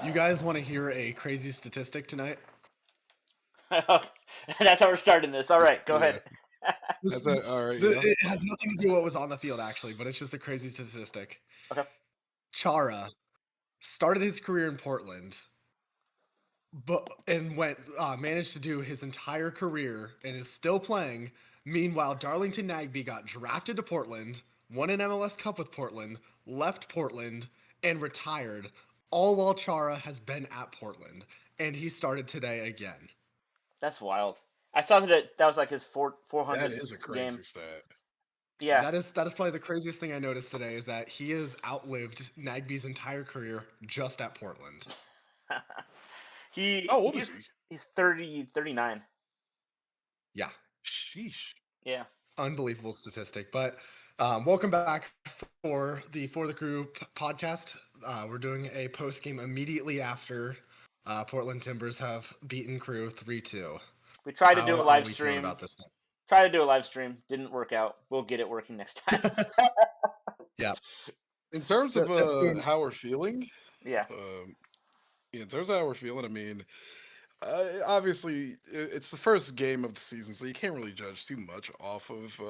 You guys want to hear a crazy statistic tonight? That's how we're starting this. All right, go Yeah, ahead. that's it. All right, yeah. It has nothing to do with what was on the field, actually, but it's just a crazy statistic. Okay. Chara started his career in Portland, and managed to do his entire career and is still playing. Meanwhile, Darlington Nagbe got drafted to Portland, won an MLS Cup with Portland, left Portland, and retired. All while Chara has been at Portland, and he started today again. That's wild. I saw that was like his That 400th is a game. crazy stat. Yeah. That is probably the craziest thing I noticed today is that he has outlived Nagbe's entire career just at Portland. he How old is he's he? he's 39. Yeah, Sheesh. Yeah. unbelievable statistic. But welcome back for the Crew podcast. We're doing a post game immediately after Portland Timbers have beaten Crew 3-2. We tried to How do a are live we feeling stream. about this Try to do a live stream. Didn't work out. We'll get it working next time. one? Yeah. In terms So of this game, how we're feeling, Yeah. um, in terms of how we're feeling, I mean, obviously it's the first game of the season, so you can't really judge too much off of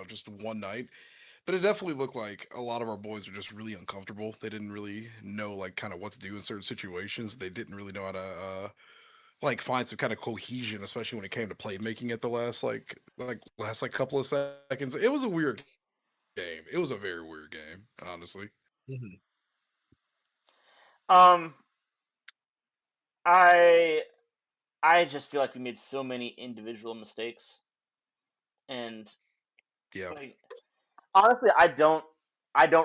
just one night. But it definitely looked like a lot of our boys were just really uncomfortable. They didn't really know like kind of what to do in certain situations. They didn't really know how to like find some kind of cohesion, especially when it came to playmaking at the last couple of seconds. It was a weird game. It was a very weird game, honestly. Mhm. Um. I I just feel like we made so many individual mistakes, and Yeah, like honestly, I don't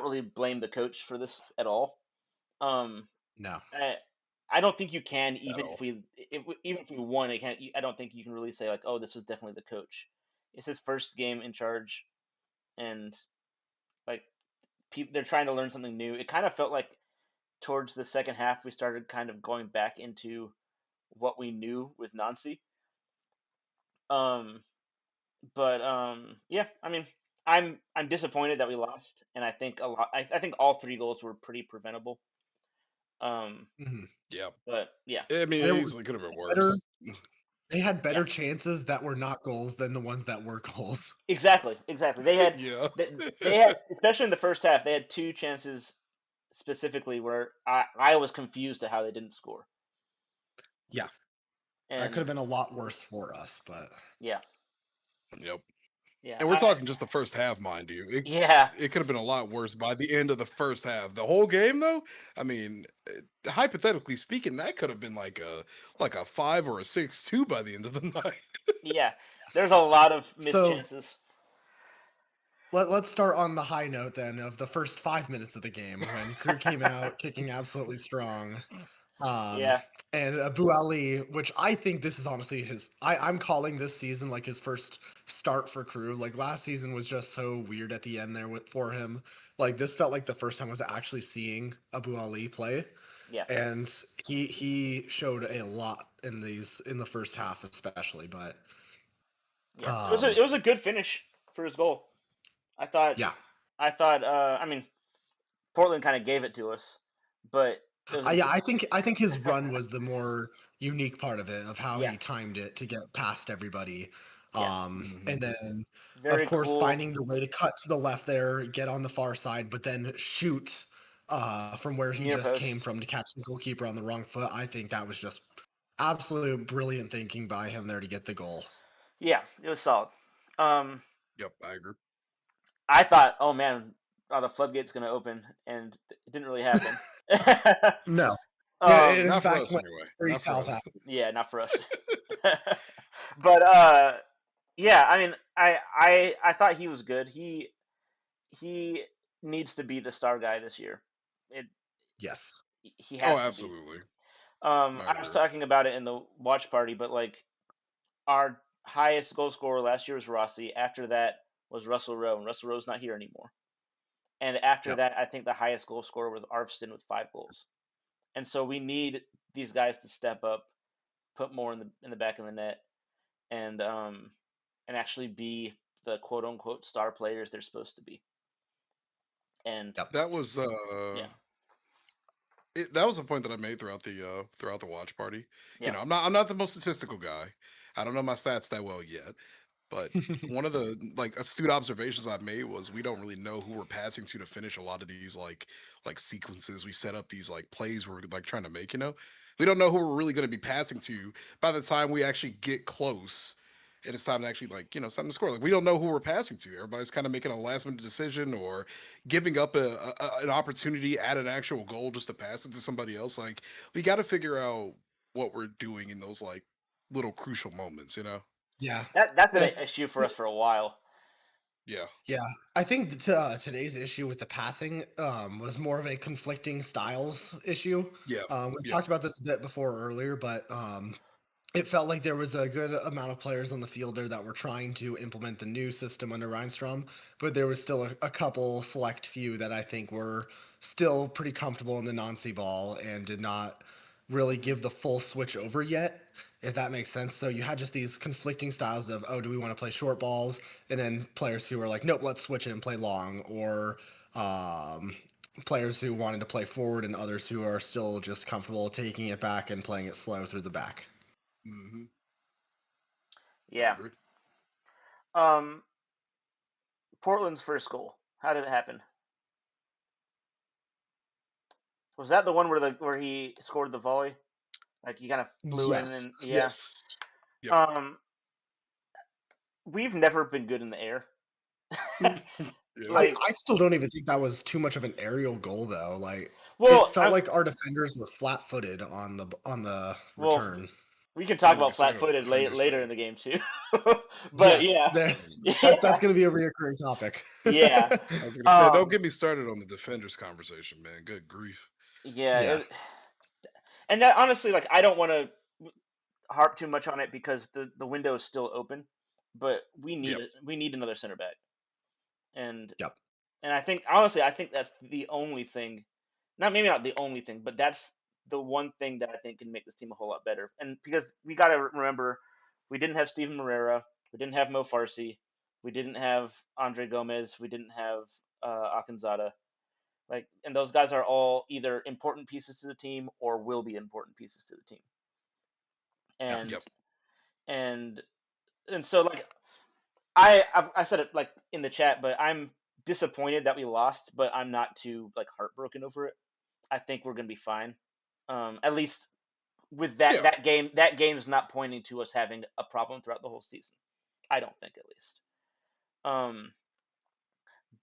really blame the coach for this at all. Um. No. I I don't think you can at even all. even if we won, I don't think you can really say like, oh, this was definitely the coach. It's his first game in charge, and like they're trying to learn something new. It kind of felt like towards the second half we started kind of going back into what we knew with Nancy. Um, but yeah, I mean, I'm disappointed that we lost, and I think a lot. I think all three goals were pretty preventable. Um, Mhm. Yeah, but yeah, I mean, it There were easily could have been better. worse. They had yeah, better chances that were not goals than the ones that were goals. exactly. Yeah, They had, especially in the first half, they had two chances specifically where I was confused at how they didn't score, Yeah, that could and have been a lot worse for us, but yeah, yep. yeah, And we're talking just the first half, mind you. yeah, It could have been a lot worse by the end of the first half. The whole game, though, I mean, hypothetically speaking, that could have been like a 5 or a 6-2 by the end of the night. yeah. There's a lot of missed so chances. let's start on the high note then of the first 5 minutes of the game when Crew came out kicking absolutely strong. Um, Yeah, and Abu Ali, which I think this is honestly I'm calling this season like his first start for Crew. Like last season was just so weird at the end there for him. Like this felt like the first time I was actually seeing Abu Ali play. yeah, And he showed a lot in the first half especially, but yeah. um It was a good finish for his goal. I thought yeah. I thought. I mean, Portland kind of gave it to us, but it was Yeah, I think his run was the more unique part of it, of how yeah, he timed it to get past everybody. yeah. And Hmm. then of Very course cool. finding the way to cut to the left there, get on the far side, but then shoot from where he Near just came post. from to catch the goalkeeper on the wrong foot. I think that was just absolute brilliant thinking by him there to get the goal. Yeah, it was solid. Um, Yep, I agree. I thought, oh man, are the floodgates going to open? And it didn't really happen. No. Yeah, it um, in Not for fact us, went anyway. very Not for south. us. yeah, not for us. But yeah, I mean, I thought he was good. He needs to be the star guy this year. It Yes. he Oh, has to be. absolutely. I I was agree. talking about it in the watch party, but like our highest goal scorer last year was Rossi. After that was Russell Rowe, and Russell Rowe's not here anymore. And after Yep. that, I think the highest goal scorer was Arvston with 5 goals. And so we need these guys to step up, put more in the back of the net, and um and actually be the quote unquote star players they're supposed to be. And Yep. That was yeah, That was a point that I made throughout the watch party. Yeah. I'm not the most statistical guy. I don't know my stats that well yet. But one of the like astute observations I made was we don't really know who we're passing to finish a lot of these like sequences. We set up these like plays we're like trying to make. We don't know who we're really going to be passing to by the time we actually get close. And it's time to actually it's time to score. Like we don't know who we're passing to. Everybody's kind of making a last minute decision or giving up an opportunity at an actual goal just to pass it to somebody else. Like we got to figure out what we're doing in those like little crucial moments. Yeah. That's been Uh, an issue for us for a while. Yeah. Yeah, I think today's issue with the passing was more of a conflicting styles issue. Yeah. We Yeah. talked about this a bit before earlier, but it felt like there was a good amount of players on the field there that were trying to implement the new system under Reinstrom, but there was still a couple select few that I think were still pretty comfortable in the Nancy ball and did not really give the full switch over yet, if that makes sense. So you had just these conflicting styles of, oh, do we want to play short balls? And then players who were like, nope, let's switch it and play long, or um, players who wanted to play forward and others who are still just comfortable taking it back and playing it slow through the back. Hmm. I Yeah. agree. Portland's first goal. How did it happen? Was that the one where he scored the volley? Like he kind of flew in Yes. and yeah. Yes. Yep. Um, we've never been good in the air. Yeah. I, Like, I still don't even think that was too much of an aerial goal though. Like it well, felt like our defenders were flat-footed on the well, return. we can Don't talk get me about started on the flat-footed defenders later thing. in the game too. But Yes, yeah, there. That's yeah, going to be a reoccurring topic. yeah, I was gonna say, don't um, get me started on the defenders conversation, man. Good grief. yeah. Yeah. And that honestly, like, I don't want to harp too much on it because the window is still open, but Yep. we need another center back, and Yep. and I think honestly, I think that's the only thing, not maybe not the only thing, but that's the one thing that I think can make this team a whole lot better. And because we got to remember, we didn't have Steven Moreira, we didn't have Mo Farsi, we didn't have Andre Gomez, we didn't have Akanzada. Like, and those guys are all either important pieces to the team or will be important pieces to the team. Yep. And Yep. and and so like I said it like in the chat, but I'm disappointed that we lost, but I'm not too like heartbroken over it. I think we're gonna be fine. At least with Yeah. that game's not pointing to us having a problem throughout the whole season. I don't think at least. Um,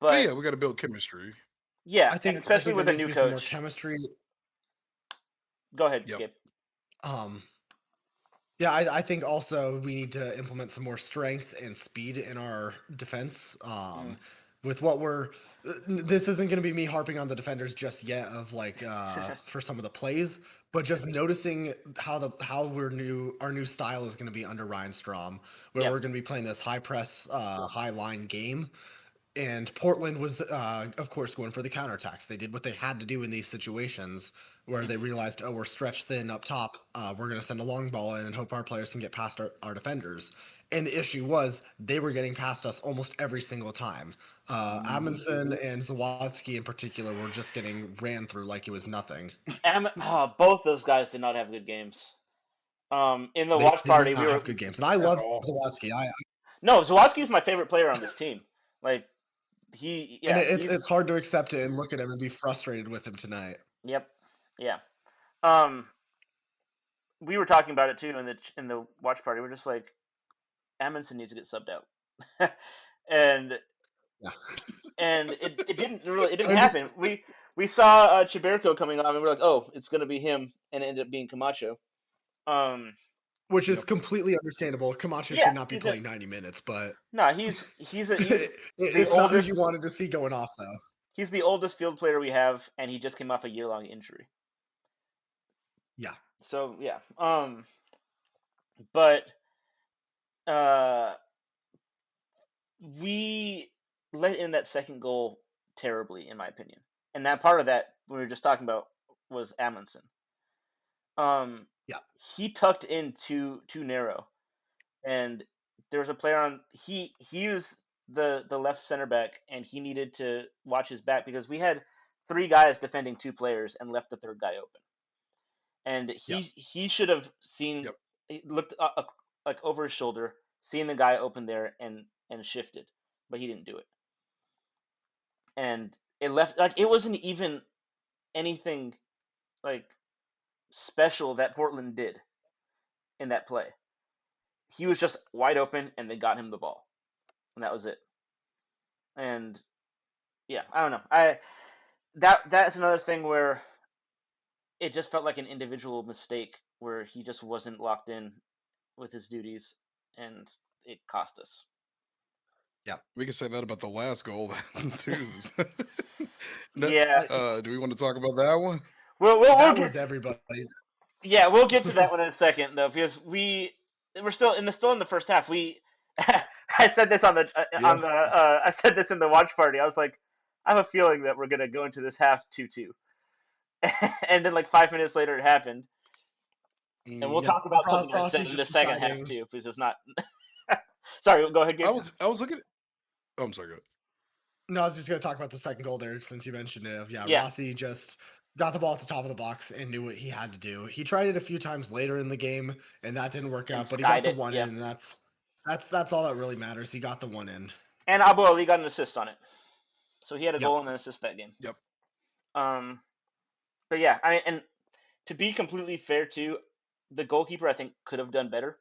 Oh but yeah, we got to build chemistry. yeah, I and think I especially think there with a needs to new be some more coach. chemistry. Go ahead, Yep. Gabe. Um, Yeah, I think also we need to implement some more strength and speed in our defense. Mm. With what this isn't going to be me harping on the defenders just yet of like for some of the plays, but just noticing how our new style is going to be under Ryan Strom, where Yep. we're going to be playing this high press, high line game. And Portland was, of course, going for the counterattacks. They did what they had to do in these situations where they Hmm. realized, oh, we're stretched thin up top. We're going to send a long ball in and hope our players can get past our defenders. And the issue was they were getting past us almost every single time. Hmm. Amundsen and Zawadzki in particular were just getting ran through like it was nothing. Both those guys did not have good games. In the They watch did party, we not were have good games. And I At love all. Zawadzki. no. Zawadzki is my favorite player on this team. Like And yeah, he's it's hard to accept it and look at him and be frustrated with him tonight. yep, yeah. Um, we were talking about it too in the watch party. We're just like Amundsen needs to get subbed out, and Yeah. it didn't I'm just happen. We saw Chiberko coming on, and we're like, oh, it's gonna be him, and it ended up being Camacho. Um, Which is Yep. completely understandable. Camacho yeah, should not be playing 90 minutes, but no, he's the it's not who oldest you wanted to see going off, though. he's the oldest field player we have, and he just came off a year long injury. Yeah. So yeah, but uh, we let in that second goal terribly, in my opinion, and that part of that we were just talking about was Amundsen. Um, Yeah. he tucked in too narrow, and there was a player on he was the left center back, and he needed to watch his back because we had 3 guys defending 2 players and left the third guy open. And he should have seen, Yep. he looked like over his shoulder, seen the guy open there and shifted, but he didn't do it. And it left, like, it wasn't even anything like special that Portland did in that play. He was just wide open and they got him the ball. And that was it. And yeah, I don't know. That's another thing where it just felt like an individual mistake where he just wasn't locked in with his duties, and it cost us. Yeah, we can say that about the last goal too. Yeah. Do we want to talk about that one? We'll that get, was everybody. yeah, we'll get to that one in a second though, because we're still in the first half. I said this on the I said this in the watch party. I was like, I have a feeling that we're gonna go into this half 2-2, and then like 5 minutes later it happened. And we'll talk about something I said in the second half too, because it's not. Sorry, go ahead. Gabe. I was looking. Oh, I'm sorry. Go ahead. No, I was just going to talk about the second goal there since you mentioned it. Yeah. Rossi just got the ball at the top of the box and knew what he had to do. He tried it a few times later in the game, and that didn't work out. But he got the one in, and that's all that really matters. He got the one in. And Abu Ali got an assist on it, so he had a goal and an assist that game. Yep. But yeah, I mean, and to be completely fair too, the goalkeeper I think could have done better.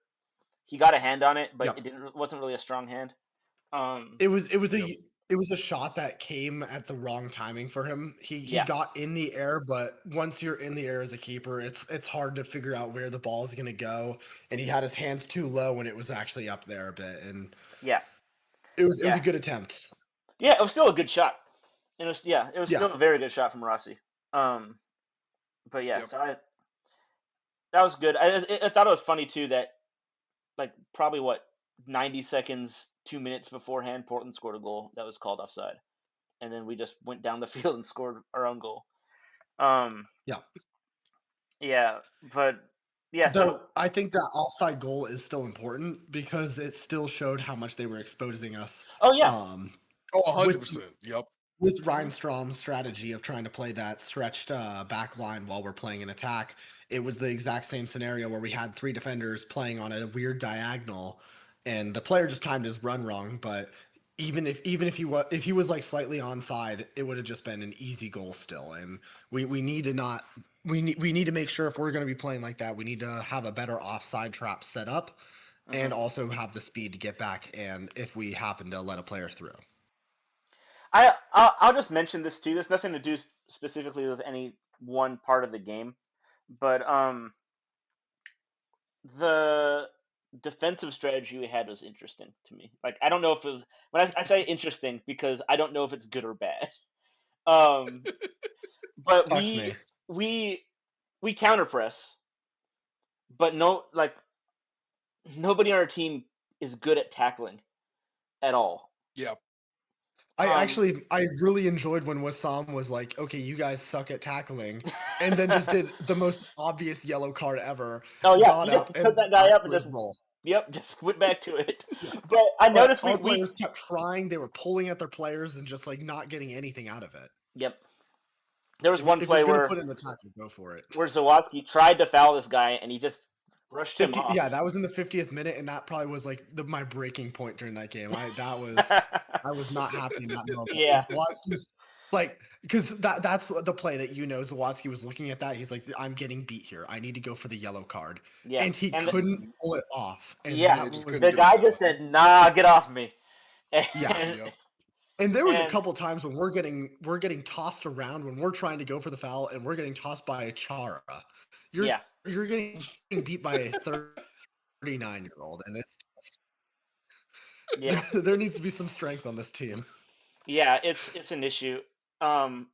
He got a hand on it, but it wasn't really a strong hand. It was a shot that came at the wrong timing for him. He got in the air, but once you're in the air as a keeper, it's hard to figure out where the ball is going to go. And he had his hands too low when it was actually up there a bit. And it was a good attempt. Yeah, it was still a good shot. It was still a very good shot from Rossi. But yeah, so that was good. I thought it was funny too that, like, probably 90 seconds, 2 minutes beforehand, Portland scored a goal that was called offside, and then we just went down the field and scored our own goal. So I think that offside goal is still important because it still showed how much they were exposing us. Oh yeah. 100%. Yep. With Rydström's strategy of trying to play that stretched back line while we're playing an attack, it was the exact same scenario where we had 3 defenders playing on a weird diagonal, and the player just timed his run wrong. But even if he was like slightly onside, it would have just been an easy goal still. And we need to make sure if we're going to be playing like that, we need to have a better offside trap set up, and also have the speed to get back. And if we happen to let a player through. I'll just mention this too. There's nothing to do specifically with any one part of the game, but the defensive strategy we had was interesting to me. Like, I don't know if it was, when I say interesting, because I don't know if it's good or bad. But we counter press, but nobody on our team is good at tackling at all. Yeah. I really enjoyed when Wissam was like, okay, you guys suck at tackling, and then just did the most obvious yellow card ever. Oh yeah, got up put that guy up and just roll. Yep, just went back to it. But I noticed our players kept trying. They were pulling at their players and just like not getting anything out of it. Yep. There was one play where put in the tackle, go for it. Where Zawadzki tried to foul this guy and he just brushed him off. Yeah, that was in the 50th minute, and that probably was like my breaking point during that game. I was not happy in that moment. Yeah. Zawadzki's like, because that's the play that Zawadzki was looking at that. He's like, I'm getting beat here. I need to go for the yellow card. Yeah. And he couldn't pull it off. And the guy just said, "Nah, get off me." And there was a couple times when we're getting tossed around when we're trying to go for the foul, and we're getting tossed by Chara. You're getting beat by a 39-year-old, and it's there needs to be some strength on this team. Yeah, it's an issue. But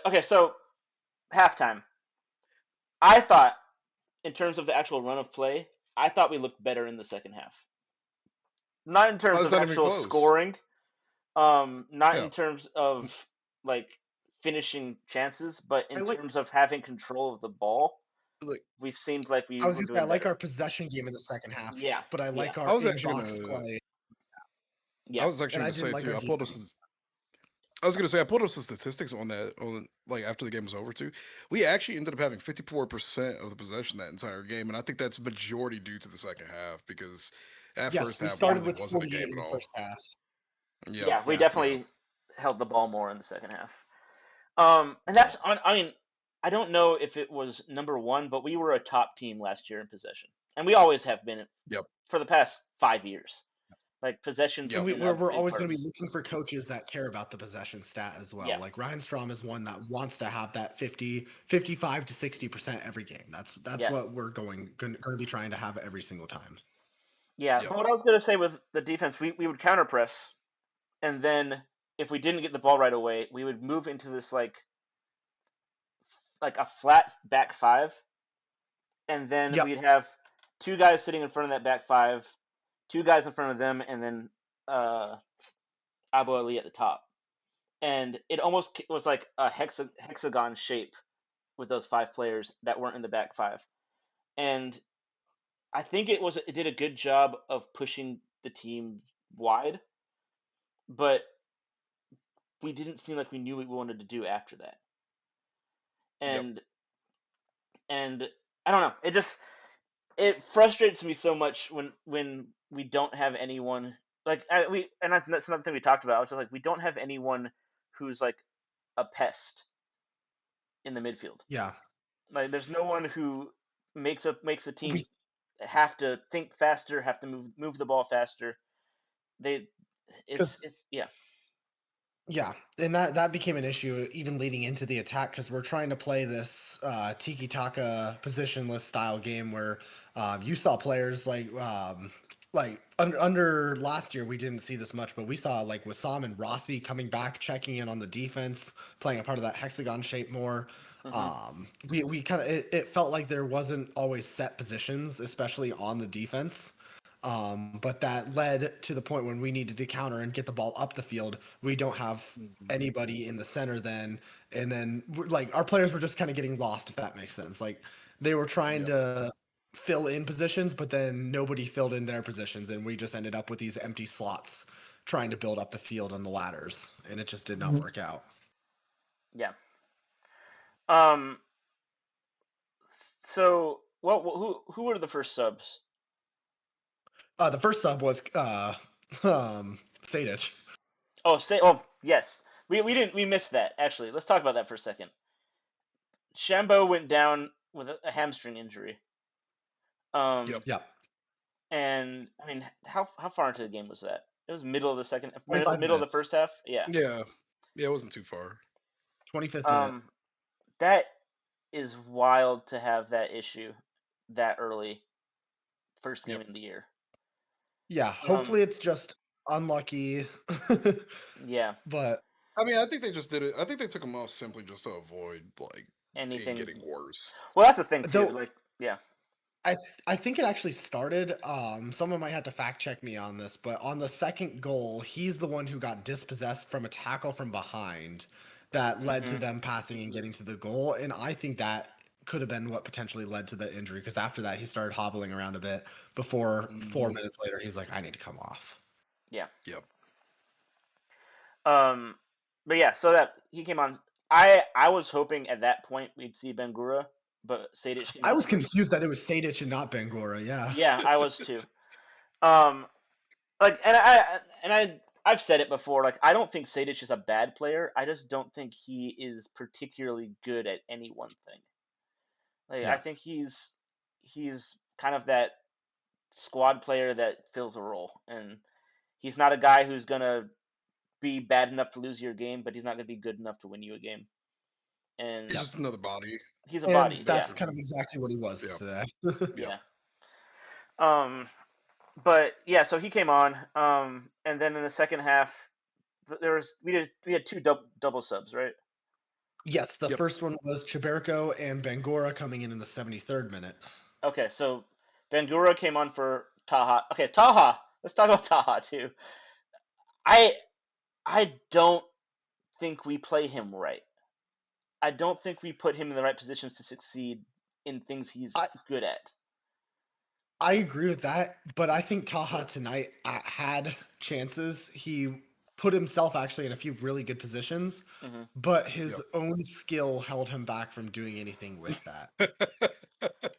okay, so halftime. I thought, in terms of the actual run of play, I thought we looked better in the second half. Not in terms of actual scoring. Not in terms of like finishing chances, but in terms of having control of the ball. We seemed like we. I was going to say I like our possession game in the second half. Yeah, but I like our in-box play. Yeah, I was actually going to say too. I was gonna say I pulled up some statistics on that like after the game was over too. We actually ended up having 54% of the possession that entire game, and I think that's majority due to the second half because that Yes, first we half started really with wasn't a 48 game in at the all. first half. Yep, Yeah, we Yeah. yep, definitely held the ball more in the second half. And yep, that's on. I mean, I don't know if it was number one, but we were a top team last year in possession, and we always have been yep, for the past 5 years. Like possession's And yep, been a we're big always part going of to be us. looking for coaches that care about the possession stat as well. Yeah, Like Ryan Strom is one that wants to have that 50, 55 to 60% every game. That's yeah, what we're going to be trying to have every single time. yeah. yep. But what I was gonna say with the defense, we would counter press, and then if we didn't get the ball right away, we would move into this like a flat back five, and then Yep. we'd have two guys sitting in front of that back five, two guys in front of them, and then uh, Abu Ali at the top. And it almost was like a hexagon shape with those five players that weren't in the back five. And I think it did a good job of pushing the team wide, but we didn't seem like we knew what we wanted to do after that. Yep. And and I don't know. It frustrates me so much when we don't have anyone like that's another thing we talked about. I was just like we don't have anyone who's like a pest in the midfield. Yeah. Like there's no one who makes the We team have to think faster, have to move the ball faster. They Because it's yeah. yeah, and that became an issue even leading into the attack because we're trying to play this tiki taka positionless style game where you saw players like under last year we didn't see this much, but we saw like Wissam and Rossi coming back, checking in on the defense, playing a part of that hexagon shape more. Hmm. We kind of it felt like there wasn't always set positions, especially on the defense. But that led to the point when we needed to counter and get the ball up the field. We don't have Mhm. anybody in the center then, and then like our players were just kind of getting lost, if that makes sense. Like they were trying Yep. to fill in positions, but then nobody filled in their positions, and we just ended up with these empty slots trying to build up the field on the ladders, and it just did not work out. Yeah. Um. So who were the first subs? The first sub was Sadich. Oh, say oh yes. We missed that actually. Let's talk about that for a second. Shambo went down with a hamstring injury. Yep. Um, Yeah, and I mean, how far into the game was that? It was middle of the second, 25 middle of the minutes, first half. Yeah. Yeah. Yeah. It wasn't too far. 25th minute. Um, that is wild to have that issue that early, first game Yep. in the year. Yeah, Um, hopefully it's just unlucky. yeah. But I mean, I think they just did it. I think they took him off simply just to avoid like it Anything. getting worse. Well, that's the thing too. though Like, yeah. I think it actually started. Someone might have to fact check me on this, but on the second goal, he's the one who got dispossessed from a tackle from behind that led to Hmm. them passing and getting to the goal. And I think that could have been what potentially led to the injury because after that he started hobbling around a bit. Before four Hmm. minutes later, he's like, "I need to come off." Yeah. Yep. Um, but yeah. So that he came on. I was hoping at that point we'd see Bangura, but Sadic came I on was first. confused that it was Sadich and not Bangora. Yeah. Yeah, I was too. Um, like, I've said it before. Like, I don't think Sadic is a bad player. I just don't think he is particularly good at any one thing. Like, I Yeah. think he's kind of that squad player that fills a role, and he's not a guy who's gonna be bad enough to lose your game, but he's not gonna be good enough to win you a game. He's And Yeah. just another body. he's a And body, That's yeah, that's for kind of sure. exactly what he was Yep. today. Yep. yeah. Um, but yeah, so he came on, and then in the second half, we had two double subs, right? Yes, the Yep. first one was Chiberko and Bangora coming in the 73rd minute. Okay, so Bangura came on for Taha. Okay, Taha. Let's talk about Taha too. I I don't think we play him right. I don't think we put him in the right positions to succeed in things he's I good at. I agree with that, but I think Taha tonight had chances. He put himself actually in a few really good positions, Hmm. but his own skill held him back from doing anything with that.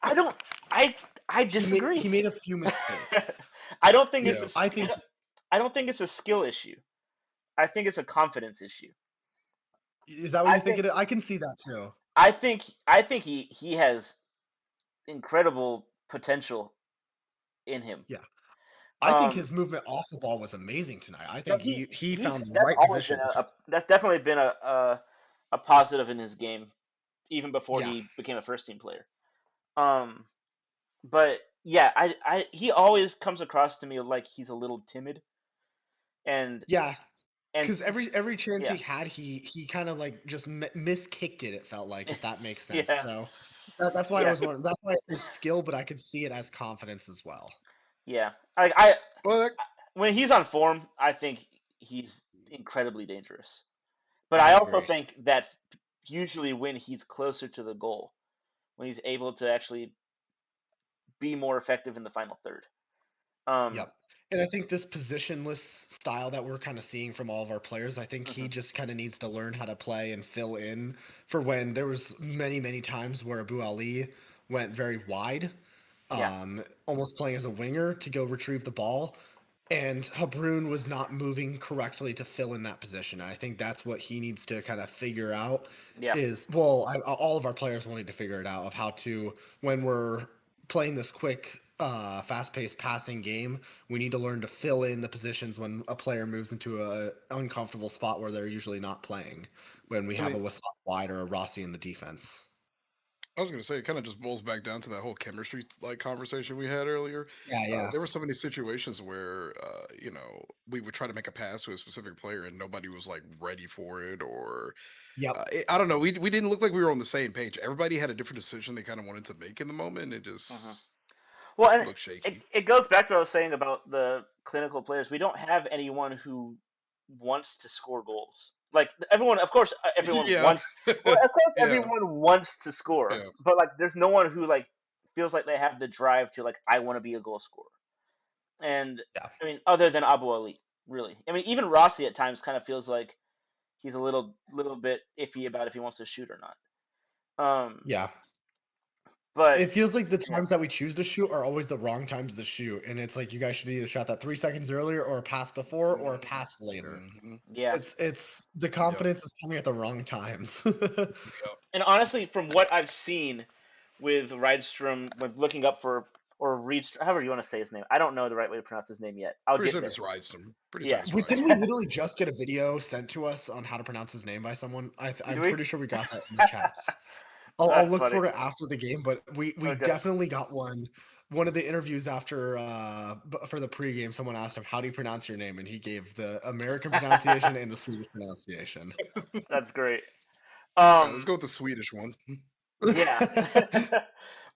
I don't. I I He disagree. made a few mistakes. I don't think it's Yeah. a. I think I don't think it's a skill issue. I think it's a confidence issue. is that what I you think think. it is? I can see that too. I think he has incredible potential in him. Yeah. I think Um, his movement off the ball was amazing tonight. I no, think he found the that's right always been positions. that's definitely been a positive in his game, even before Yeah. he became a first team player. Um, but yeah, he always comes across to me like he's a little timid, and Yeah. and Because every chance yeah, he had, he kind of like just miskicked it. It felt like, if that makes sense. yeah, So that's why I yeah, was one. That's why I say skill, but I could see it as confidence as well. yeah. Like I Well, that, when he's on form, I think he's incredibly dangerous. But I I also agree. think that's usually when he's closer to the goal, when he's able to actually be more effective in the final third. Um, Yep. And I think this positionless style that we're kind of seeing from all of our players, I think he mhm. just kind of needs to learn how to play and fill in for when there was many times where Abu Ali went very wide, Yeah, almost playing as a winger to go retrieve the ball. And Habrun was not moving correctly to fill in that position. I think that's what he needs to kind of figure out yeah, is, well, all of our players will need to figure it out of how to, when we're playing this quick, fast-paced passing game, we need to learn to fill in the positions when a player moves into a uncomfortable spot where they're usually not playing, when we I have mean, a Wassam wide or a Rossi in the defense. I was going to say, it kind of just boils back down to that whole chemistry like conversation we had earlier. Yeah, yeah. There were so many situations where, we would try to make a pass to a specific player and nobody was like ready for it, or Yep. I don't know. We didn't look like we were on the same page. Everybody had a different decision they kind of wanted to make in the moment. It mhm. just Well, and looked it shaky. it goes back to what I was saying about the clinical players. We don't have anyone who wants to score goals. Like everyone, of course, everyone Yeah, wants. Well, of course, yeah, everyone wants to score, yeah. but like, there's no one who like feels like they have the drive to like, I want to be a goal scorer. And Yeah. I mean, other than Abu Ali, really. I mean, even Rossi at times kind of feels like he's a little bit iffy about if he wants to shoot or not. Yeah. But It feels like the yeah, times that we choose to shoot are always the wrong times to shoot, and it's like you guys should either shot that 3 seconds earlier or a pass before or a pass later. Mm-hmm. yeah. It's the Yep, confidence is coming at the wrong times. yep. And honestly, from what I've seen with Rydström, with looking up for or Rydström, however you want to say his name, I don't know the right way to pronounce his name yet. I'll Pretty get certain there. it's Rydstrom. Pretty certain Yeah. it's Didn't we Rydstrom. literally just get a video sent to us on how to pronounce his name by someone? Do I'm we? pretty sure we got that in the chats. I'll That's look funny. for it after the game, but we Okay. definitely got one of the interviews after for the pregame. Someone asked him, how do you pronounce your name, and he gave the American pronunciation and the Swedish pronunciation. That's great. All right, let's Um, go with the Swedish one. yeah.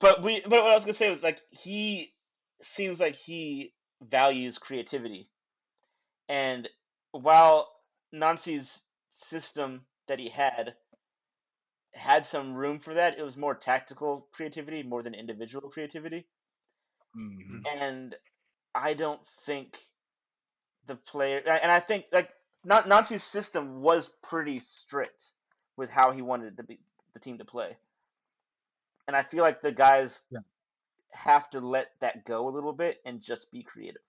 But what I was gonna say was like he seems like he values creativity, and while Nancy's system that he had some room for that, it was more tactical creativity more than individual creativity, Hmm. and I don't think the player and I think like not Nancy's system was pretty strict with how he wanted the team to play, and I feel like the guys Yeah. have to let that go a little bit and just be creative.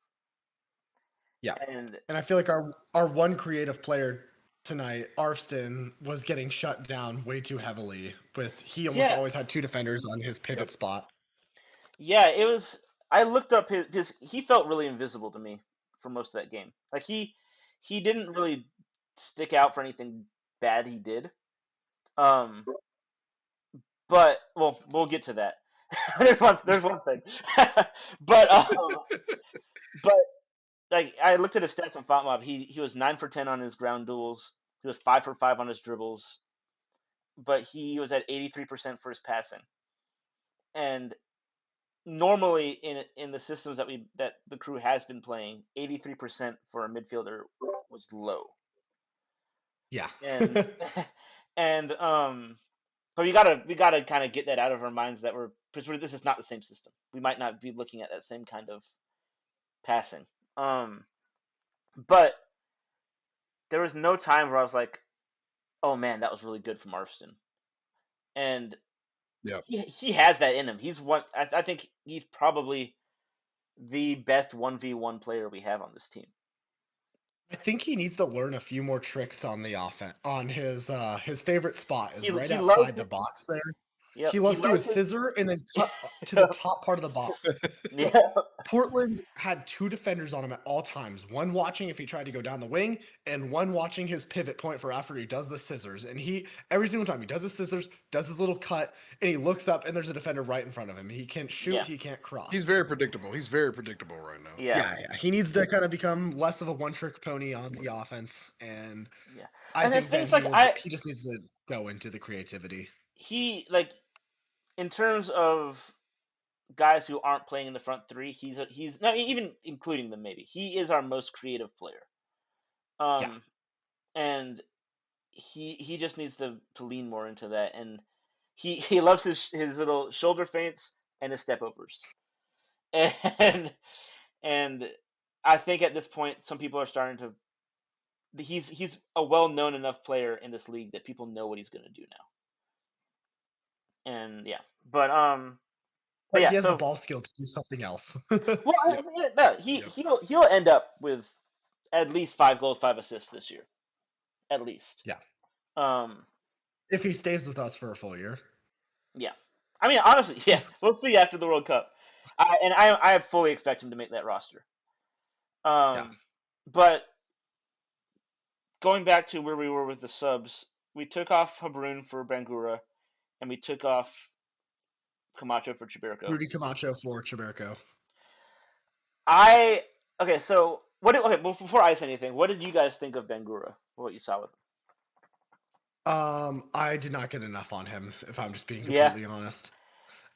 Yeah. And And I feel like our one creative player tonight, Arfston, was getting shut down way too heavily. With he almost yeah, always had two defenders on his Yep. pivot spot. yeah, it was. I looked up his. He felt really invisible to me for most of that game. Like he didn't really stick out for anything bad he did. Um, but well, we'll get to that. There's one thing. but but like I looked at his stats on FotMob. He was 9 for 10 on his ground duels. He was 5 for 5 on his dribbles. But he was at 83% for his passing. And normally in the systems that the crew has been playing, 83% for a midfielder was low. Yeah. And and but we gotta kind of get that out of our minds that because this is not the same system. We might not be looking at that same kind of passing. Um, but there was no time where I was like, oh man, that was really good from Marston. And Yep. he has that in him. He's one. I think he's probably the best 1v1 player we have on this team. I think he needs to learn a few more tricks on the offense. On his favorite spot is right He loves outside the it. box there. Yep, He he loves to do a loves it. scissor and then cut to the top part of the box. Yeah, Portland had 2 defenders on him at all times. One watching if he tried to go down the wing, and one watching his pivot point for after he does the scissors. And he every single time he does his scissors, does his little cut, and he looks up and there's a defender right in front of him. He can't shoot, yeah, he can't cross. He's very predictable. He's very predictable right now. yeah, Yeah. He needs to kind of become less of a one-trick pony on the offense, and yeah. I And the think thing then is, like, he just needs to go into the creativity. he like in terms of guys who aren't playing in the front three, he's not even including them. Maybe he is our most creative player. Yeah. And he just needs to lean more into that. And he loves his little shoulder feints and his step overs. And and I think at this point, some people are starting to. He's a well-known enough player in this league that people know what he's going to do now. And yeah, but But yeah. he has the So ball skill to do something else. well, Yep. no, Yep. he'll end up with at least 5 goals, 5 assists this year, at least. Yeah. Um, If he stays with us for a full year. yeah. I mean, honestly, yeah. We'll see after the World Cup. I fully expect him to make that roster. Yeah. But going back to where we were with the subs, we took off Habrun for Bangura, and we took off Camacho for Chiberko. Rudy Camacho for Chiberko. Okay. So okay, well, before I say anything, what did you guys think of Bangura? What you saw with him? I did not get enough on him, if I'm just being Yeah. completely honest.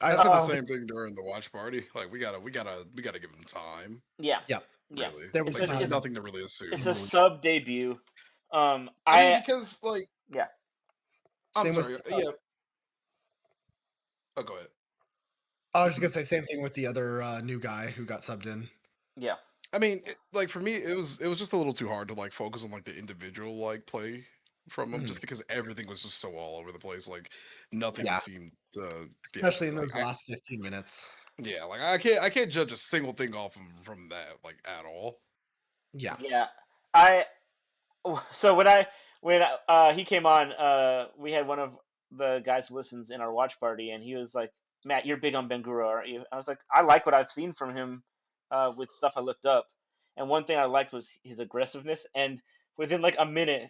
I said the don't same thing during the watch party. Like we gotta give him time. Yeah. Yeah. Yeah. Really, There was like there's not nothing to really assume. It's a sub debut. I mean, because like Yeah. I'm Same with- sorry. Yeah. Oh, go ahead. I was just gonna say same thing with the other new guy who got subbed in. Yeah. I mean, like for me, it was just a little too hard to like focus on like the individual like play from him, just because everything was just so all over the place. Like nothing Yeah. seemed, Especially in like, those last 15 minutes. yeah, like I can't judge a single thing off from that like at all. Yeah. Yeah. So when he came on, we had one of the guys who listens in our watch party, and he was like, "Matt, you're big on Bangura, aren't you?" I was like, "I like what I've seen from him, with stuff I looked up, and one thing I liked was his aggressiveness. And within like a minute,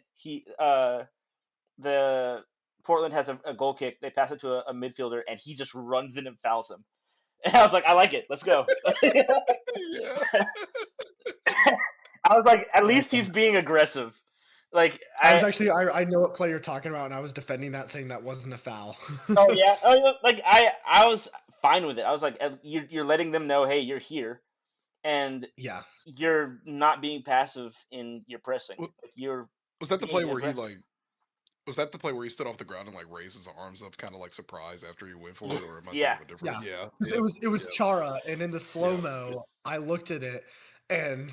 the Portland has a goal kick. They pass it to a midfielder, and he just runs in and fouls him. And I was like, I like it. Let's go. Yeah. I was like, at least he's being aggressive. Like I was actually I know what play you're talking about, and I was defending that, saying that wasn't a foul. Oh yeah. Like I was fine with it. I was like, you're letting them know, hey, you're here, and Yeah. you're not being passive in your pressing. Well, Like, you're Was that the being play where aggressive. he like? Was that the play where he stood off the ground and like raised his arms up, kind of like surprised after he went for it, or am I Yeah. thinking of a different? Yeah. Yeah. It was Yeah. Chara, and in the slow-mo, I looked at it, and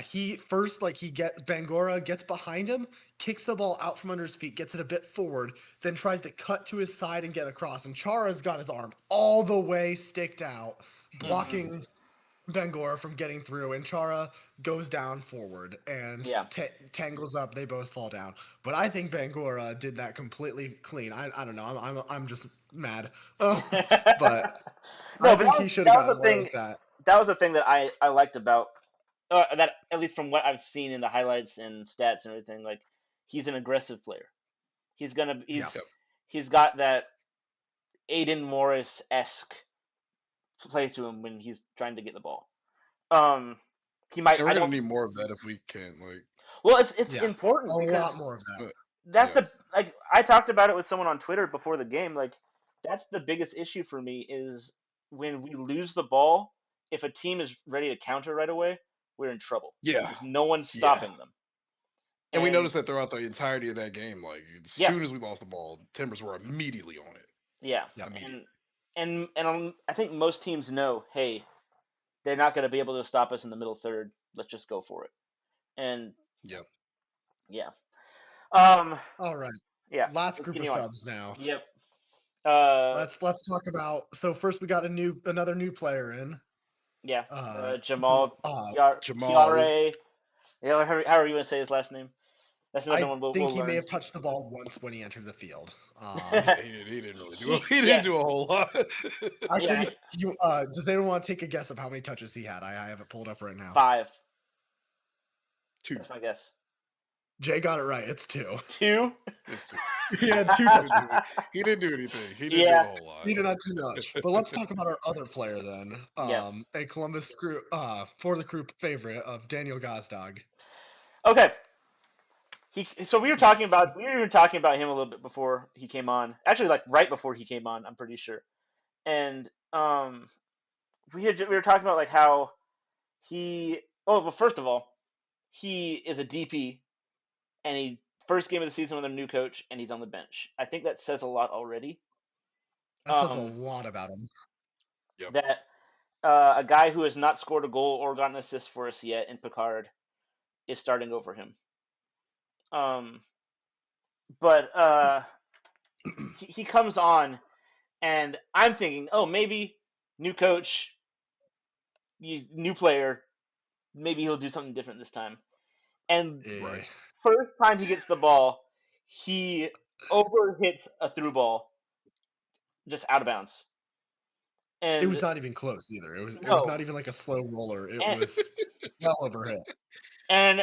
he first he gets Bangora gets behind him, kicks the ball out from under his feet, gets it a bit forward, then tries to cut to his side and get across. And Chara's got his arm all the way sticked out, blocking Bangora from getting through, and Chara goes down forward and Yeah. tangles up. They both fall down. But I think Bangora did that completely clean. I don't know. I'm just mad. But No, I but think he should have gotten away with that. That was the thing that I liked about that, at least from what I've seen in the highlights and stats and everything. Like, he's an aggressive player. He's Yeah. he's got that Aiden Morris esque play to him when he's trying to get the ball. He might. And we're I gonna don't. need more of that if we can. Like, Well, it's Yeah. important A because lot more of that. that's Yeah. the like I talked about it with someone on Twitter before the game. Like, that's the biggest issue for me is when we lose the ball. If a team is ready to counter right away, we're in trouble. Yeah. Because no one's Yeah. stopping them. and we noticed that throughout the entirety of that game. Like as Yeah. soon as we lost the ball, Timbers were immediately on it. Yeah, Yeah. Immediately. and I think most teams know, hey, they're not going to be able to stop us in the middle third. Let's just go for it. And Yep. Yeah. All right. Yeah. Last Let's group of continue on. subs now. Yep. Let's talk about. So first we got another new player in. Yeah. Uh, Jamal Jamal. Tiare. Yeah, however you want to say his last name. That's another I one think we'll he may learn. have touched the ball once when he entered the field. Yeah, he didn't really do. He didn't do a whole lot. Yeah, Actually, does anyone want to take a guess of how many touches he had? I have it pulled up right now. 5. 2. That's my guess. Jay got it right. It's 2. 2. It's 2. He had 2 He didn't touches. he didn't do anything. He didn't do Yeah. a whole lot. He did not do much. But let's talk about our other player then. Yeah. A Columbus crew, for the crew favorite of Daniel Gazdag. Okay. So we were even talking about him a little bit before he came on. Actually, like right before he came on, I'm pretty sure. And we were talking about like how he. Oh, well, first of all, he is a DP, and he first game of the season with a new coach, and he's on the bench. I think that says a lot already. That says a lot about him. Yep. That a guy who has not scored a goal or gotten an assist for us yet in Picard is starting over him. But he comes on, and I'm thinking, oh, maybe new coach, new player, maybe he'll do something different this time. And Right. first time he gets the ball, he overhits a through ball, just out of bounds. And It was not even close either. It was no, not even like a slow roller. It and, was well overhit. and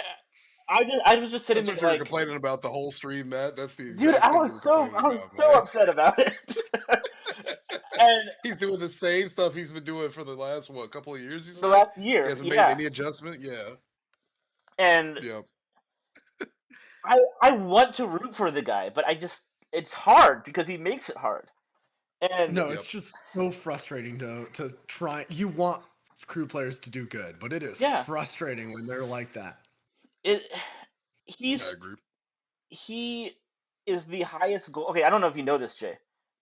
I was just sitting That's there what you were like, complaining about the whole stream, Matt. That's the dude, exact thing you were complaining I was about, so man. upset about it. And He's doing the same stuff he's been doing for the last couple of years. You the said last he year, hasn't made yeah, any adjustment. Yeah. and Yep. I want to root for the guy, but it's hard because he makes it hard. And No, Yep. it's just so frustrating to try. You want crew players to do good, but it is yeah, frustrating when they're like that. it I he's agree. he is the highest goal. Okay, I don't know if you know this, Jay,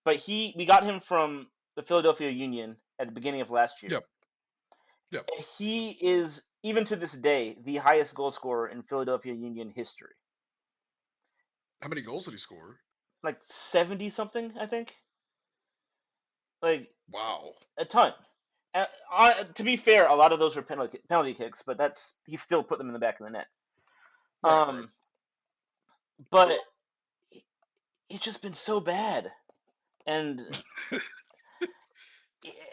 but we got him from the Philadelphia Union at the beginning of last year. Yep. Yep. And he is even to this day the highest goal scorer in Philadelphia Union history. How many goals did he score? Like 70 something, I think. Like Wow. a ton. To be fair, a lot of those were penalty kicks, but he still put them in the back of the net. Right. Right. But he's just been so bad, and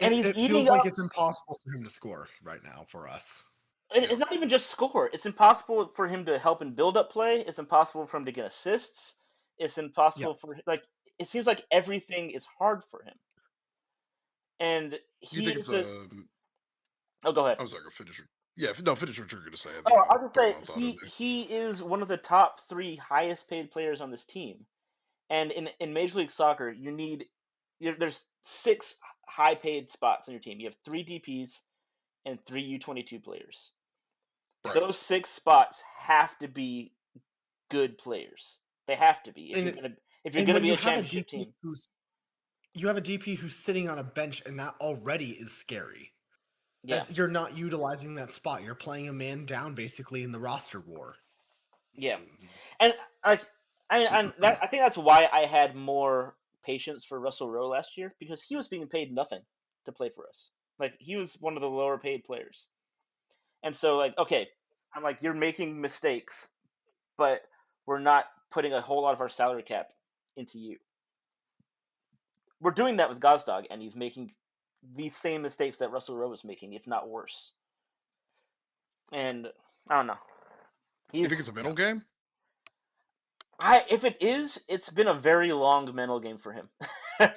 he's It eating feels like up. it's impossible for him to score right now for us. It's Yep. not even just score. It's impossible for him to help in build-up play. It's impossible for him to get assists. It's Yeah. impossible for like. It seems like everything is hard for him, and Do you he think is it's the. Oh, go ahead. I was like, finish it. Yeah. No, finish what you're going to say. And then Oh, I'll I'll just throw say my thought in there. he is one of the top 3 highest paid players on this team. And in Major League Soccer, there's 6 high paid spots on your team. You have 3 DPs and 3 U22 players. Right. Those 6 spots have to be good players. They have to be And if you're and gonna when be you a have a championship DP team. who's sitting on a bench, and that already is scary. Yeah, You're not utilizing that spot. You're playing a man down basically in the roster war. yeah, Mhm. and like I think that's why I had more patience for Russell Rowe last year because he was being paid nothing to play for us. Like he was one of the lower paid players. And so, like, okay, I'm like, you're making mistakes, but we're not putting a whole lot of our salary cap into you. We're doing that with Gazdag, and he's making the same mistakes that Russell Rowe is making, if not worse. And I don't know. You think it's He's a mental game? if it is, it's been a very long mental game for him. like,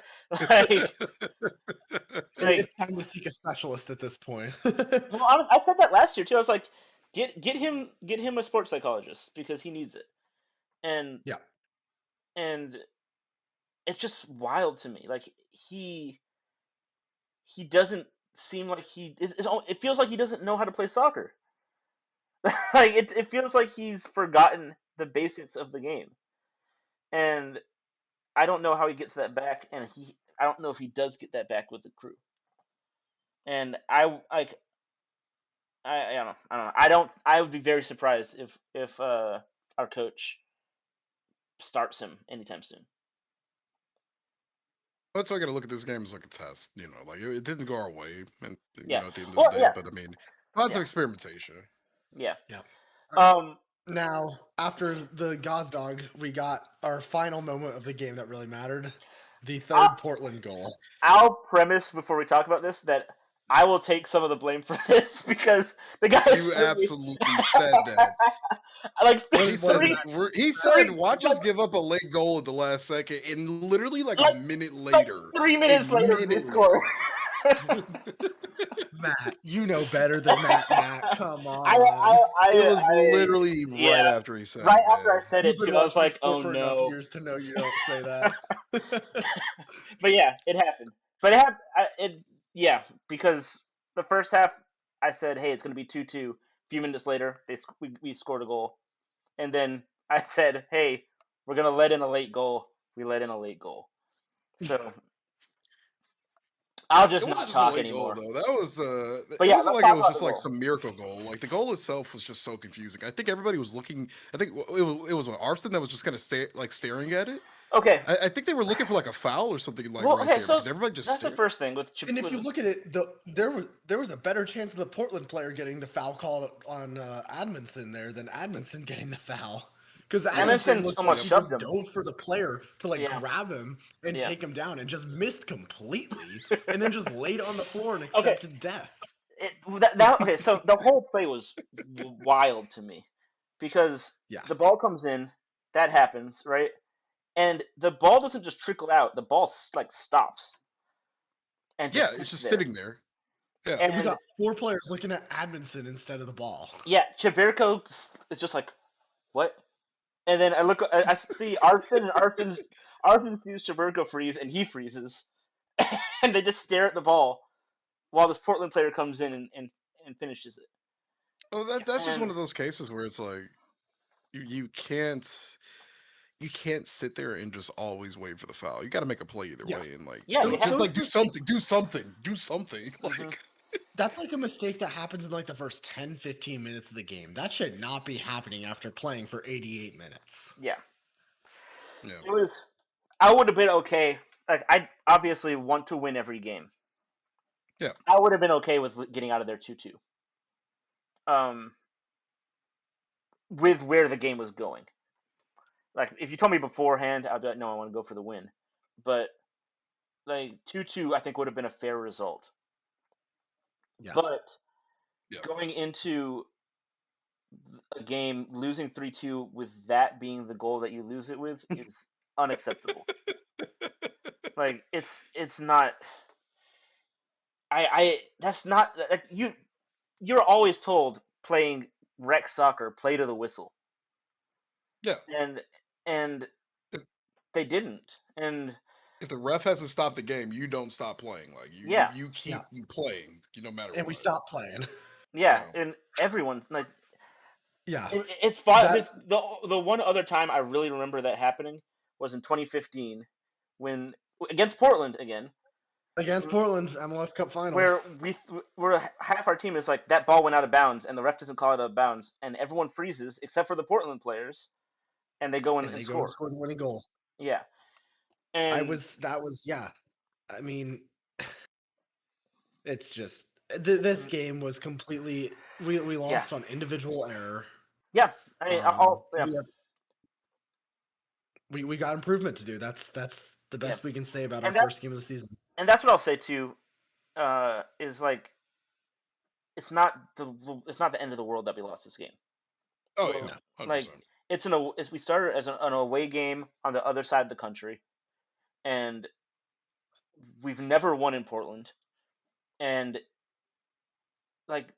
like, It's time to seek a specialist at this point. well, I said that last year too. I was like, get him a sports psychologist because he needs it. And Yeah. and it's just wild to me. Like he doesn't seem like it feels like he doesn't know how to play soccer. Like it feels like he's forgotten the basics of the game, and I don't know how he gets that back. And I don't know if he does get that back with the crew. And I like I don't know. I don't know. I would be very surprised if our coach starts him anytime soon. That's why I got to look at this game as like a test. Like it didn't go our way, and Yeah. at the end of Well, the day. yeah. But I mean, lots Yeah. of experimentation. Yeah. Yeah. Um. Now, after the Gazdag, we got our final moment of the game that really mattered. The third Portland goal. I'll premise before we talk about this that I will take some of the blame for this because the guy You absolutely said that. like He said, What he said, watch us give up a late goal at the last second, and literally like a minute later, 3 minutes later they score. Matt, you know better than that, Matt. Come on. It was literally right after he said right it, after I said You've it been too. I was watching the like, sport oh for enough no. years to know you don't say that. But yeah, it happened. But because the first half I said, hey, it's going to be 2-2. A few minutes later, we scored a goal. And then I said, hey, we're going to let in a late goal. We let in a late goal. So I'll just It wasn't not just a talk late goal anymore. though. That was But it yeah, wasn't let's like it talk was about just the like goal. some miracle goal. Like the goal itself was just so confusing. I think everybody was looking. I think it was Arston that was just kind of staring at it. Okay. I think they were looking for like a foul or something like Well, right okay, there so because everybody just that's the stared. first thing with And if you look at it, there was a better chance of the Portland player getting the foul called on Admonson there than Admonson getting the foul. Because Admonson Admonson looked like almost he shoved just him. dove for the player to Yeah. grab him and Yeah. take him down and just missed completely and then just laid on the floor and Okay. accepted death. Okay, so the whole play was wild to me because Yeah. the ball comes in, that happens, right? And the ball doesn't just trickle out; the ball stops and Yeah, just it's sits just there. sitting there. Yeah. And we And got 4 players looking at Admonson instead of the ball. yeah, Cheverko is just like, what? And then I see Arson, and Arson sees Cheverko freeze, and he freezes, and they just stare at the ball while this Portland player comes in and finishes it. Well, that's just one And of those cases where it's like you can't sit there and just always wait for the foul. You got to make a play either Yeah. way, and yeah, Those- you have just those like do first- something, do something, do something. Mhm. Like That's like a mistake that happens in the first 10, 15 minutes of the game. That should not be happening after playing for 88 minutes. yeah. yeah, It was. I would have been okay. Like I obviously want to win every game. Yeah. I would have been okay with getting out of there 2-2. With where the game was going. Like if you told me beforehand, I'd be like, no, I want to go for the win. But like 2-2, I think would have been a fair result. Yeah. But Yeah. going into a game losing 3-2 with that being the goal that you lose it with is unacceptable. Like it's not. That's not like you're always told playing rec soccer, play to the whistle. Yeah. And If, they didn't. And if the ref has to stop the game, you don't stop playing. Like yeah. you keep playing, no matter And what. we stopped playing. Yeah, No. and everyone's like, Yeah. it's fun. That- It's the one other time I really remember that happening was in 2015 when against Portland again, Against Portland, MLS Cup final. where we're half our team is like that ball went out of bounds and the ref doesn't call it out of bounds and everyone freezes except for the Portland players and they go in and they and go score. and score the winning goal. Yeah, and I mean, it's just this game was completely we lost on individual error. Yeah, I mean, we got improvement to do. That's the best we can say about our first game of the season. And that's what I'll say too. Is like it's not the end of the world that we lost this game. Oh yeah, 100%. Like we started as an away game on the other side of the country, and we've never won in Portland, and like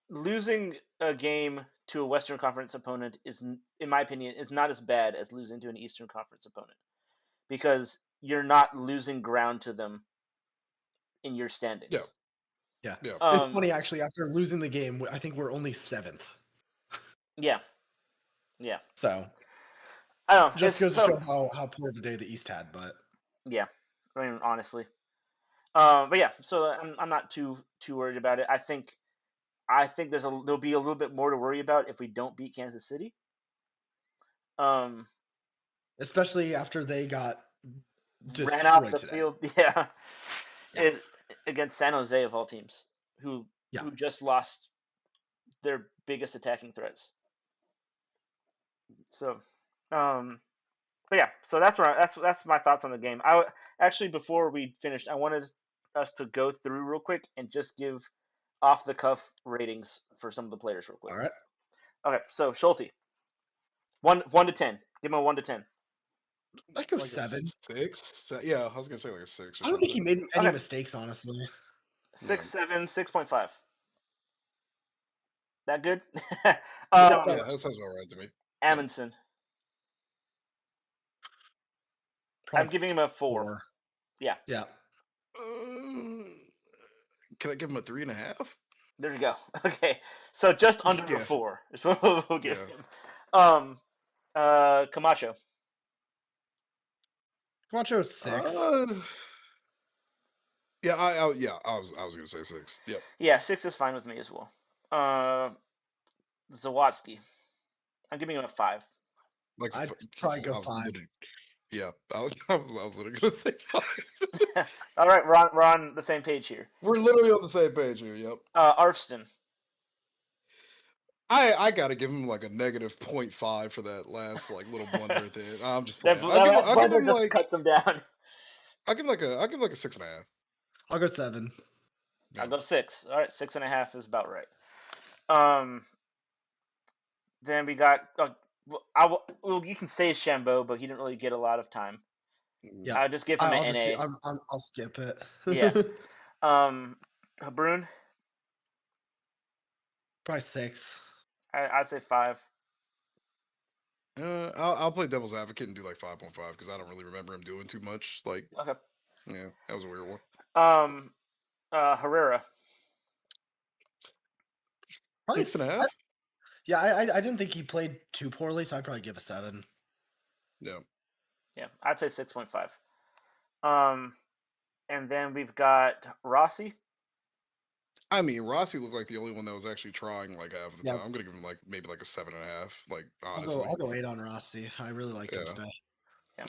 losing a game to a Western Conference opponent is, in my opinion, is not as bad as losing to an Eastern Conference opponent because you're not losing ground to them in your standings. Yeah. It's funny actually. After losing the game, I think we're only 7th. Yeah. So I don't know. Just goes to show how poor the day the East had, but yeah, I mean honestly. But yeah, so I'm not too worried about it. I think there'll be a little bit more to worry about if we don't beat Kansas City. Especially after they got Ran off destroyed the today. field, yeah, Yeah. against San Jose of all teams, who Yeah. just lost their biggest attacking threats. So, but yeah, so that's my thoughts on the game. Actually, before we finished, I wanted us to go through real quick and just give off the cuff ratings for some of the players real quick. All right. Okay, so Schulte, 1 to 10. Give him a 1 to 10. I'd go Like a 7. 6. Yeah, I was gonna say like a 6 or I don't think he something. made any Okay. mistakes, honestly. Yeah. 6.7, 6.5. That good? Yeah, Yeah, that sounds about right to me. Amundsen. I'm probably giving him a 4. 4. Yeah, Yeah. Can I give him a 3.5? there you go. Okay, so just under a Yeah. 4 is what we'll give Yeah. him. Camacho. Camacho 6. Yeah, I was gonna say 6. Yep. Yeah, 6 is fine with me as well. Zawatsky. I'm giving him a 5. Like I'd probably go I was 5. literally, yeah, I was literally gonna say 5. All right, we're on the same page here. We're literally on the same page here. Yep. Arfston. I gotta give him like a negative 0.5 for that last like little blunder at the end. I'm just That playing. I'll give blunder him just like cuts him down. I'll give him like a 6.5. I'll go 7. I'll Yeah. go 6. All right, 6.5 is about right. Um, then we got. Well, you can say Shambo, but he didn't really get a lot of time. Yeah. I'll just give him I'll an just NA. I'll skip it. Yeah. Habrun, Probably 6. I'd say 5. I'll play devil's advocate and do like 5.5 because I don't really remember him doing too much. Like, Okay. yeah, that was a weird one. Herrera. Probably 6.5. Yeah, I didn't think he played too poorly, so I'd probably give a 7. Yeah. Yeah, I'd say 6.5. And then we've got Rossi. I mean, Rossi looked like the only one that was actually trying like half of the Yeah. time. I'm gonna give him like maybe like a 7.5. Like I'll honestly, go 8 on Rossi. I really liked him Yeah. today.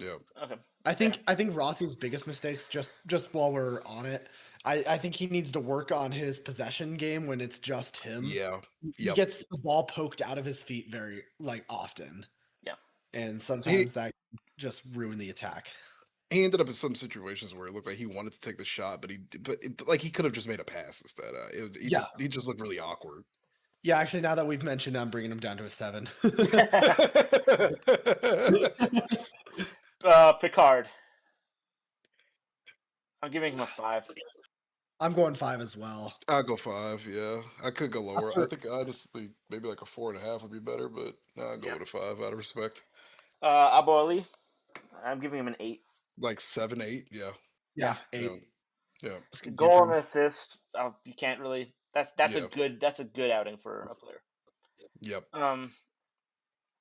yeah. Okay. I think Rossi's biggest mistakes, just while we're on it, I think he needs to work on his possession game when it's just him. Yeah. He Yep. gets the ball poked out of his feet very often. Yeah. And sometimes that just ruin the attack. He ended up in some situations where it looked like he wanted to take the shot, but like he could have just made a pass instead. He just looked really awkward. Yeah, actually, now that we've mentioned, I'm bringing him down to a 7. Picard. I'm giving him a 5. I'm going 5 as well. I'll go 5. Yeah, I could go lower. After- I think honestly maybe like a 4.5 would be better, but I'll go with a 5 out of respect. Abu Ali. I'm giving him an 8. Like 7, 8. Yeah. Yeah, 8. Yeah. Goal and assist. You can't really. That's Yeah. a good outing for a player. Yep. All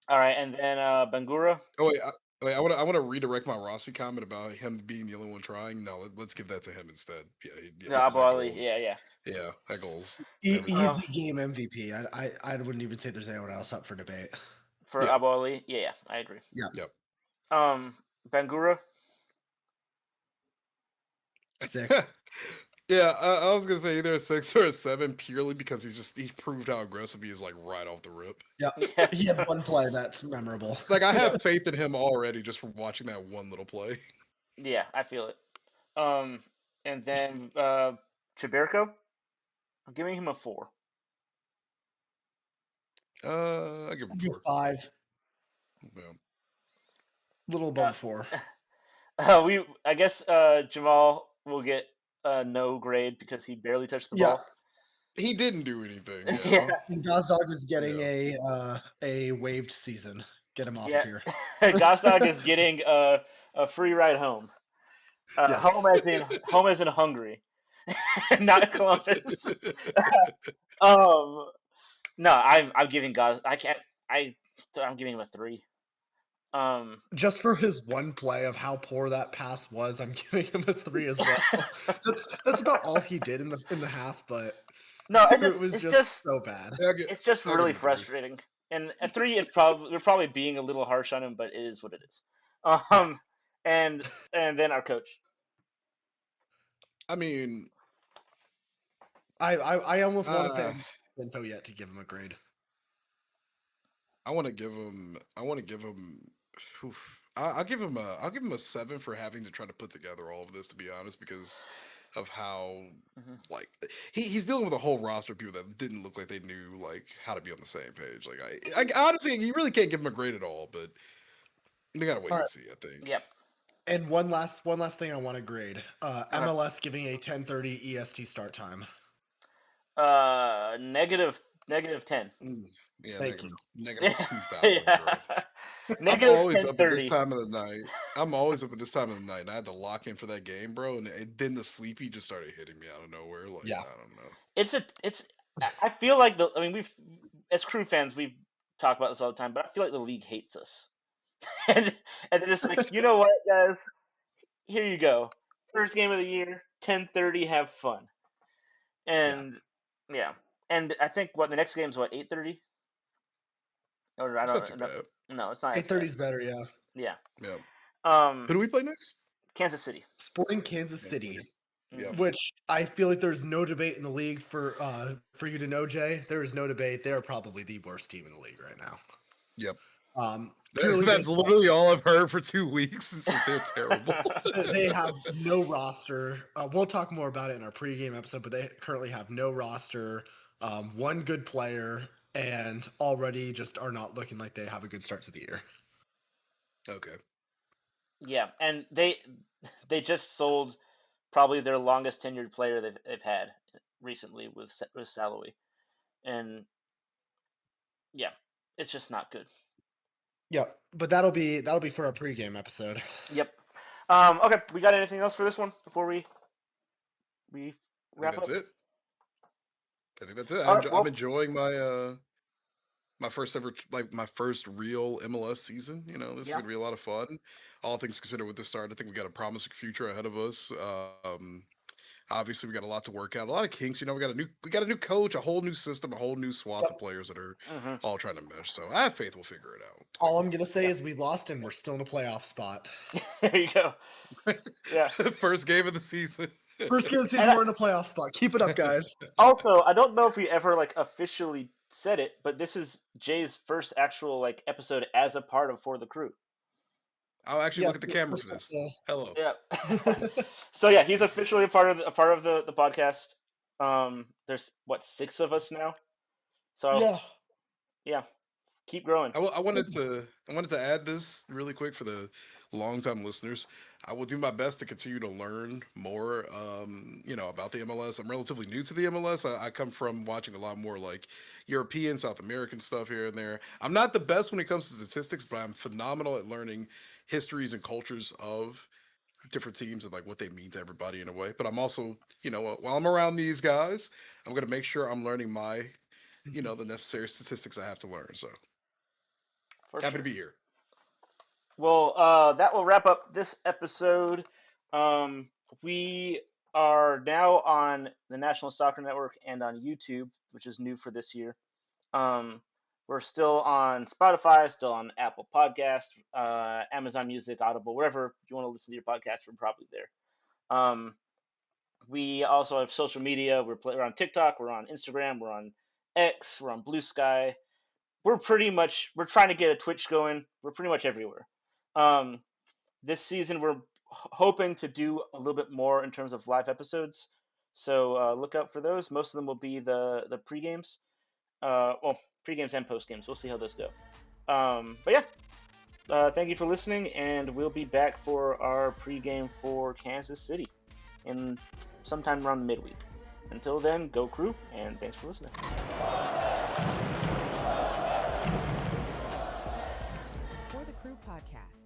right, and then Bangura. Oh wait, I want to redirect my Rossi comment about him being the only one trying. No, let's give that to him instead. Yeah, Abu Ali. Yeah. Yeah, that goal's Easy everything. game MVP. I wouldn't even say there's anyone else up for debate. For Yeah. Abu Ali. Yeah, I agree. Yeah. Yep. Bangura. 6. Yeah, I was gonna say either a 6 or a 7 purely because he proved how aggressive he is like right off the rip. Yeah. He had one play that's memorable. Like I have faith in him already just from watching that one little play. Yeah, I feel it. And then Chiberko. I'm giving him a 4. I give him 4. 5. Yeah. Little above 4. I guess Jamal will get no grade because he barely touched the ball. He didn't do anything. Yeah. And Gazdag is getting a waived season. Get him off of here. Gosdog is getting a free ride home. Yes. Home as in Hungary, not Columbus. No, I'm giving I'm giving him a 3. Just for his one play of how poor that pass was, I'm giving him a 3 as well. that's about all he did in the half, but no, it was just so bad. It's just really frustrating. And a 3 is probably we're probably being a little harsh on him, but it is what it is. Um, and then our coach. I mean, I almost want to say uh, Pinto yet to give him a grade. I want to give him. I want to give him. I'll give him a. I'll give him a 7 for having to try to put together all of this. To be honest, because of how Mm-hmm. like he's dealing with a whole roster of people that didn't look like they knew like how to be on the same page. Like I honestly, you really can't give him a grade at all. But you gotta wait All and right. see. I think. Yep. And one last thing I want to grade. Okay. MLS giving a 10:30 EST start time. Negative 10. Yeah, Thank you. negative 2,000, bro. Yeah. I'm Negative always up at this 10:30. time of the night. I'm always up at this time of the night, and I had to lock in for that game, bro. And then the sleepy just started hitting me out of nowhere. Like Yeah. I don't know. It's. I feel like I mean, we've as Crew fans we've talked about this all the time, but I feel like the league hates us, and they're just like, you know what, guys, here you go, first game of the year, 10:30, have fun, and yeah, and I think the next game's 8:30, or I It's not too don't know. bad. No, it's not as 8:30 bad. is better. Yeah. Yeah. Yeah. Um, Who do we play next? Kansas City. Sporting Kansas Kansas City. City. Yeah. Which I feel like there's no debate in the league for you to know, Jay. There is no debate. They're probably the worst team in the league right now. Yep. Purely That's based off- literally all I've heard for 2 weeks. It's just they're terrible. they have no roster. We'll talk more about it in our pregame episode, but they currently have no roster, one good player, and already just are not looking like they have a good start to the year. Okay. Yeah, and they just sold probably their longest tenured player they've had recently with Salloi, and yeah, it's just not good. Yeah, but that'll be for our pregame episode. Yep. Okay, we got anything else for this one before we wrap up? That's it. I think that's it. All right, well- I'm enjoying my first ever, like my first real MLS season. You know, this is Yeah. gonna be a lot of fun. All things considered, with this start, I think we got a promising future ahead of us. Obviously, we got a lot to work out, a lot of kinks. You know, we got a new coach, a whole new system, a whole new swath of players that are Mhm. all trying to mesh. So I have faith we'll figure it out. All I'm gonna say is we lost and we're still in a playoff spot. There you go. Yeah. First game of the season. First game of the season, we're in a playoff spot. Keep it up, guys. Also, I don't know if we ever officially said it, but this is Jay's first actual episode as a part of For the Crew. I'll actually Yeah, look at the camera for this. Hello. Yeah. So yeah, he's officially a part of the podcast. There's 6 of us now. So yeah, keep growing. I wanted to add this really quick for the longtime listeners. I will do my best to continue to learn more, about the MLS. I'm relatively new to the MLS. I come from watching a lot more like European, South American stuff here and there. I'm not the best when it comes to statistics, but I'm phenomenal at learning histories and cultures of different teams and like what they mean to everybody in a way. But I'm also, while I'm around these guys, I'm going to make sure I'm learning my, the necessary statistics I have to learn. So For happy sure. to be here. Well, that will wrap up this episode. We are now on the National Soccer Network and on YouTube, which is new for this year. We're still on Spotify, still on Apple Podcasts, Amazon Music, Audible, wherever you want to listen to your podcast, we're probably there. We also have social media. We're on TikTok, we're on Instagram, we're on X, we're on Blue Sky. We're trying to get a Twitch going. We're pretty much everywhere. This season, we're hoping to do a little bit more in terms of live episodes. So look out for those. Most of them will be the pre-games. Pre-games and post-games. We'll see how those go. But yeah, thank you for listening, and we'll be back for our pre-game for Kansas City in sometime around the midweek. Until then, go Crew, and thanks for listening. For the Crew podcast.